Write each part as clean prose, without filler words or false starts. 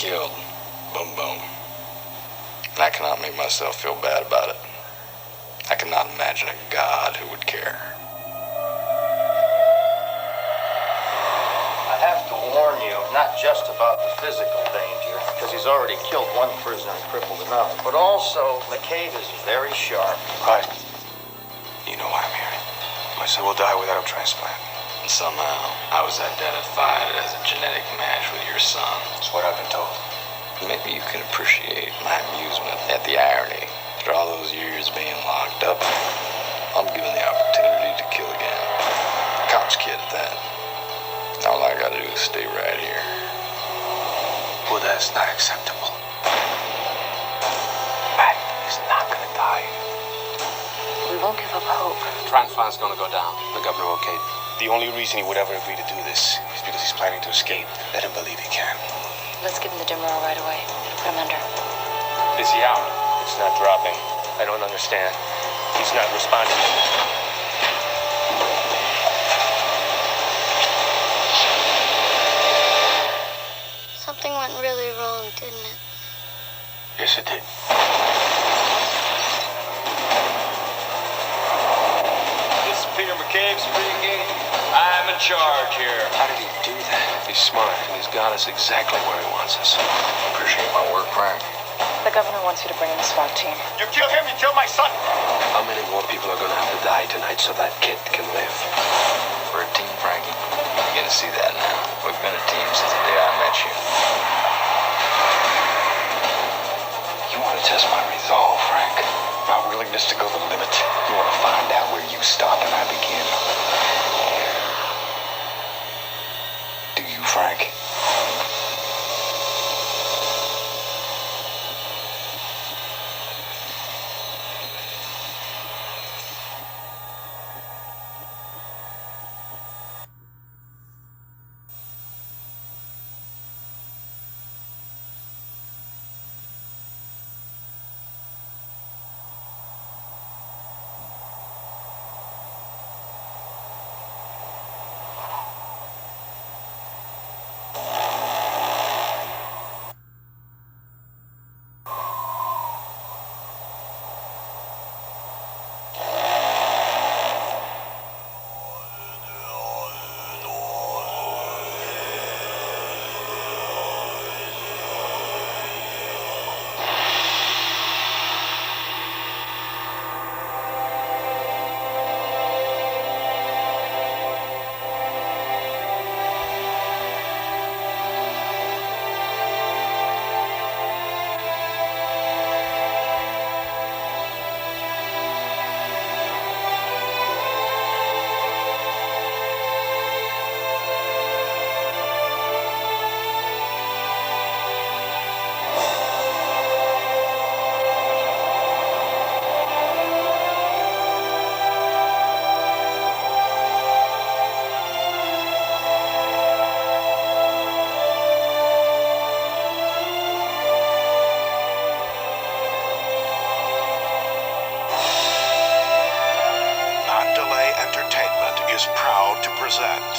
killed. Boom, boom. And I cannot make myself feel bad about it. I cannot imagine a God who would care. I have to warn you, not just about the physical danger, because he's already killed one prisoner and crippled another, but also McCabe is very sharp. Right. You know why I'm here. My son will die without a transplant. And somehow, I was identified as a genetic match with your son. That's what I've been told. Maybe you can appreciate my amusement at the irony. After all those years being locked up, I'm given the opportunity to kill again. College kid at that. All I gotta do is stay right here. Well, that's not acceptable. Matt is not gonna die. We won't give up hope. Transplant's gonna go down. The governor okayed. The only reason he would ever agree to do this is because he's planning to escape. Let him believe he can. Let's give him the Demerol right away. Put him under. Is he out? It's not dropping. I don't understand. He's not responding. Something went really wrong, didn't it? Yes, it did. This is Peter McCabe speaking. I'm in charge here. How did he do that? He's smart, and he's got us exactly where he wants us. Appreciate my work, Frank. The governor wants you to bring in the SWAT team. You kill him, you kill my son. How many more people are gonna have to die tonight so that kid can live? We're a team, Frankie. You're gonna see that now. We've been a team since the day I met you. You want to test my resolve, Frank? My willingness to go the limit? You want to find out where you stop and I begin? Do you, Frank? is proud to present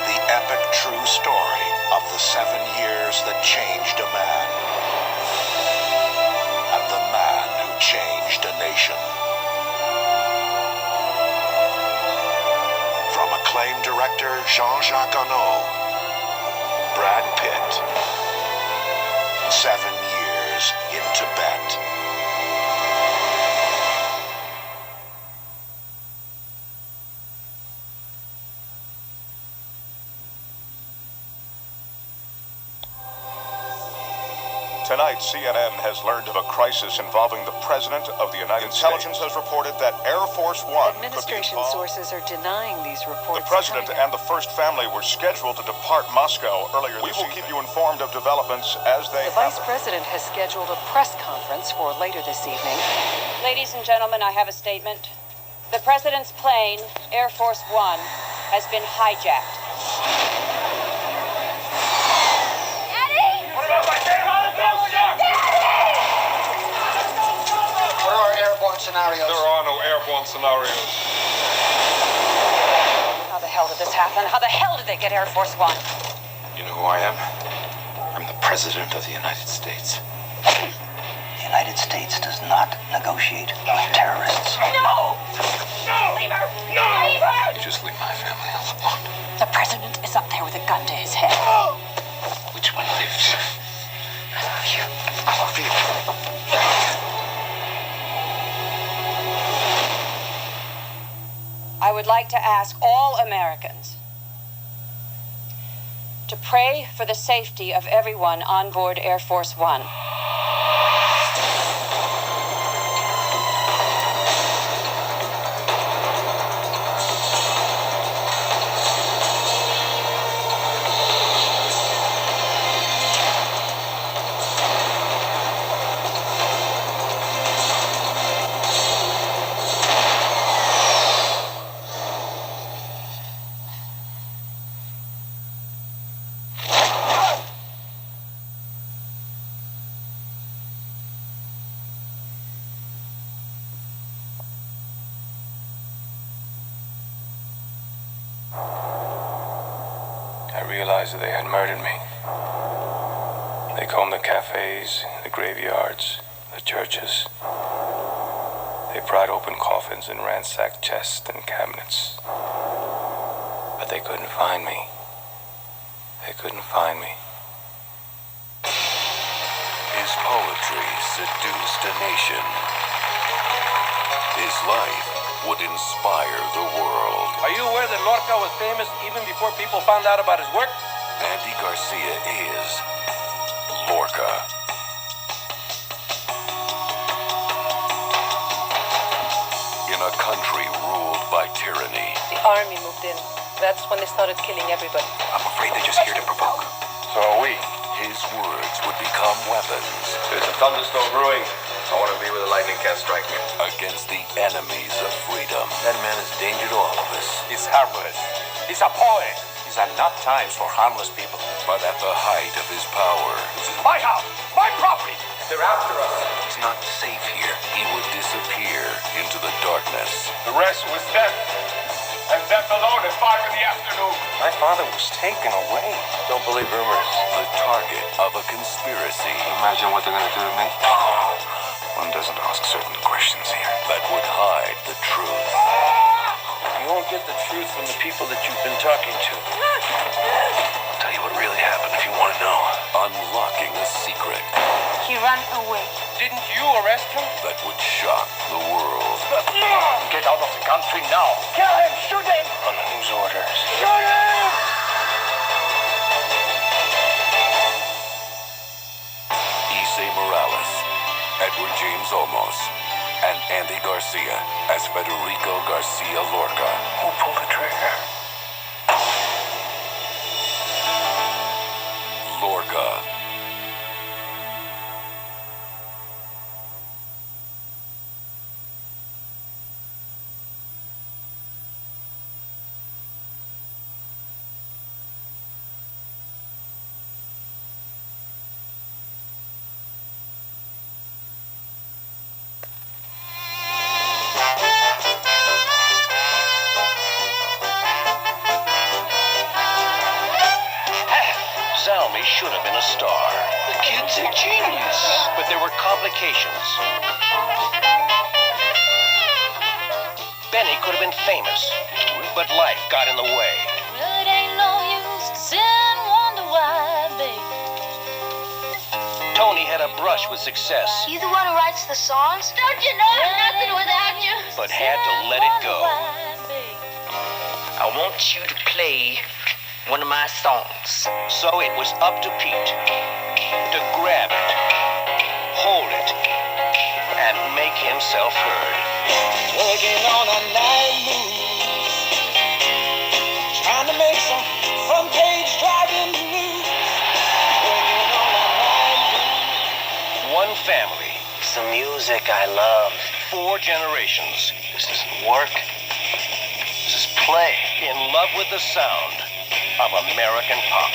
the epic true story of the 7 years that changed a man, and the man who changed a nation. From acclaimed director Jean-Jacques Annaud, Brad Pitt, 7 years in Tibet. Tonight, CNN has learned of a crisis involving the President of the United States. Intelligence has reported that Air Force One Administration could be involved. sources are denying these reports. The President and the First Family were scheduled to depart Moscow earlier this evening. We will keep you informed of developments as they The Vice President has scheduled a press conference for later this evening. Ladies and gentlemen, I have a statement. The President's plane, Air Force One, has been hijacked. Scenarios. There are no airborne scenarios. How the hell did this happen? How the hell did they get Air Force One? You know who I am? I'm the President of the United States. The United States does not negotiate with terrorists. No! No! Leave her! No! Leave her! Just leave my family alone. The president is up there with a gun to his head. Which one lives? I love you. I love you. I would like to ask all Americans to pray for the safety of everyone on board Air Force One. I realized that they had murdered me. They combed the cafes, the graveyards, the churches. They pried open coffins and ransacked chests and cabinets. But they couldn't find me. They couldn't find me. His poetry seduced a nation. His life would inspire the world. Are you aware that Lorca was famous even before people found out about his work? Andy Garcia is Lorca. In a country ruled by tyranny. The army moved in. That's when they started killing everybody. I'm afraid they're just here to provoke. So are we. His words would become weapons. There's a thunderstorm brewing. I want to be where the lightning can't strike me. Against the enemies of freedom. That man is a danger to all of us. He's harmless. He's a poet. These are not times for harmless people. But at the height of his power, This is my house, my property. They're after us. He's not safe here. he would disappear into the darkness. The rest was death. And death alone at 5 in the afternoon. My father was taken away. Don't believe rumors. The target of a conspiracy. Imagine what they're gonna do to me. One doesn't ask certain questions here. That would hide the truth. You won't get the truth from the people that you've been talking to. I'll tell you what really happened if you want to know. Unlocking a secret He ran away. Didn't you arrest him? that would shock the world. Get out of the country now. Kill him! Shoot him! On whose orders? Shoot him! Issei Morales, Edward James Olmos, and Andy Garcia as Federico Garcia Lorca. Who pulled the trigger? Lorca. Zalmy should have been a star. The kid's a genius. But there were complications. Benny could have been famous, but life got in the way. Well, it ain't no use to sit and wonder why, babe. Tony had a brush with success, You the one who writes the songs? Don't you know I'm nothing without you? but had to let it go. I want you to play one of my songs. So it was up to Pete to grab it, hold it, and make himself heard. Working on a night move, trying to make some front page driving news. Working on a night move. One family. Some music I love. 4 generations. This isn't work. This is play. In love with the sound of American pop.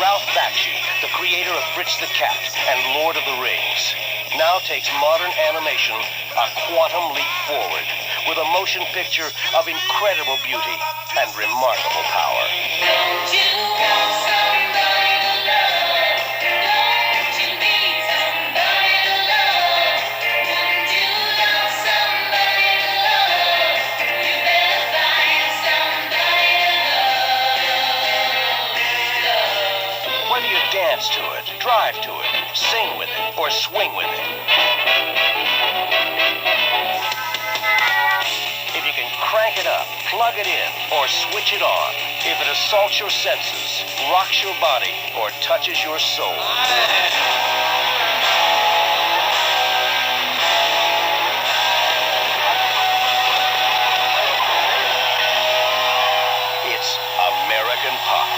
Ralph Bakshi, the creator of Fritz the Cat and Lord of the Rings, now takes modern animation a quantum leap forward with a motion picture of incredible beauty and remarkable power. Don't you want somebody to love? Don't you need somebody to love? Wouldn't you love somebody to love? You better find somebody to love. Whether you dance to it, drive to it, sing with it, or swing with it. If you can crank it up, plug it in, or switch it on. If it assaults your senses, rocks your body, or touches your soul. It's American Pop.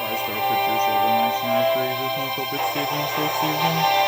TriStar Pictures over 1993 with Nicole Pitt Stevens, Short Season.